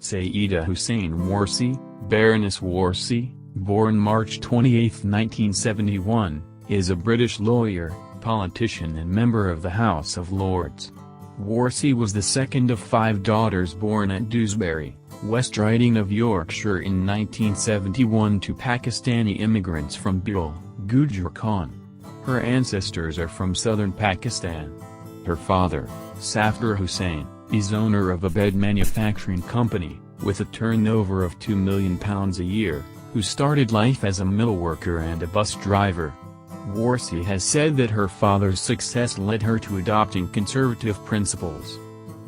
Sayeeda Hussein Warsi, Baroness Warsi, born March 28, 1971, is a British lawyer, politician and member of the House of Lords. Warsi was the second of 5 daughters born at Dewsbury, West Riding of Yorkshire in 1971 to Pakistani immigrants from Bhil, Gujar Khan. Her ancestors are from southern Pakistan. Her father, Safdar Hussain, is owner of a bed manufacturing company, with a turnover of £2 million a year, who started life as a mill worker and a bus driver. Warsi has said that her father's success led her to adopting conservative principles.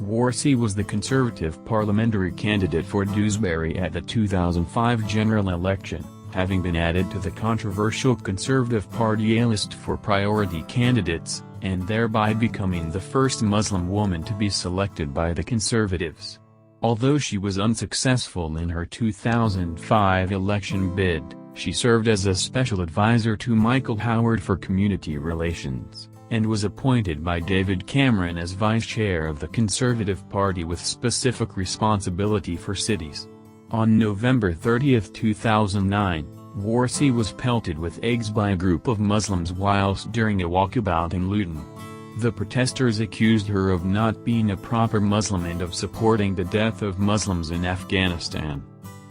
Warsi was the Conservative parliamentary candidate for Dewsbury at the 2005 general election, having been added to the controversial Conservative Party A-list for priority candidates, and thereby becoming the first Muslim woman to be selected by the Conservatives. Although she was unsuccessful in her 2005 election bid, she served as a special advisor to Michael Howard for community relations, and was appointed by David Cameron as vice chair of the Conservative Party with specific responsibility for cities. On November 30, 2009, Warsi was pelted with eggs by a group of Muslims whilst during a walkabout in Luton. The protesters accused her of not being a proper Muslim and of supporting the death of Muslims in Afghanistan.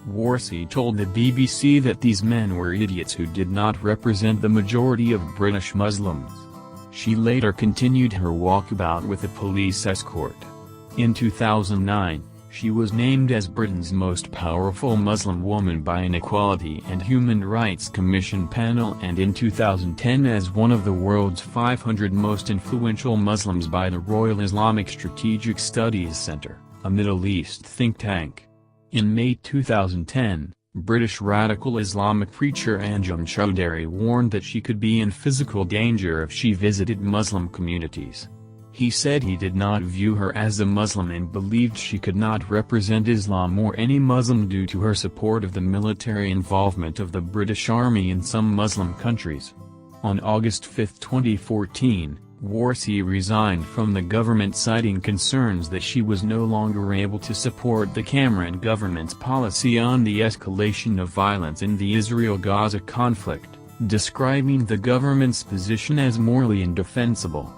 Warsi told the BBC that these men were idiots who did not represent the majority of British Muslims. She later continued her walkabout with a police escort. In 2009, she was named as Britain's most powerful Muslim woman by an Equality and Human Rights Commission panel, and in 2010 as one of the world's 500 most influential Muslims by the Royal Islamic Strategic Studies Centre, a Middle East think tank. In May 2010, British radical Islamic preacher Anjum Choudary warned that she could be in physical danger if she visited Muslim communities. He said he did not view her as a Muslim and believed she could not represent Islam or any Muslim due to her support of the military involvement of the British Army in some Muslim countries. On August 5, 2014, Warsi resigned from the government citing concerns that she was no longer able to support the Cameron government's policy on the escalation of violence in the Israel-Gaza conflict, describing the government's position as morally indefensible.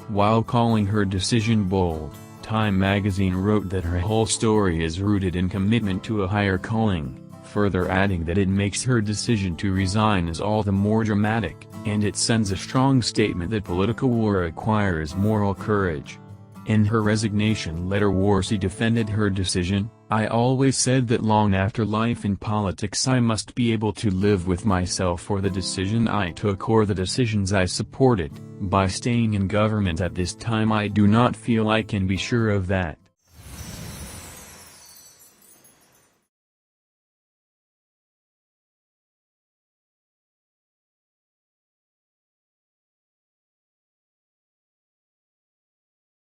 While calling her decision bold, Time magazine wrote that her whole story is rooted in commitment to a higher calling, further adding that it makes her decision to resign is all the more dramatic, and it sends a strong statement that political war requires moral courage. In her resignation letter, Warsi defended her decision. "I always said that long after life in politics I must be able to live with myself for the decision I took or the decisions I supported. By staying in government at this time I do not feel I can be sure of that.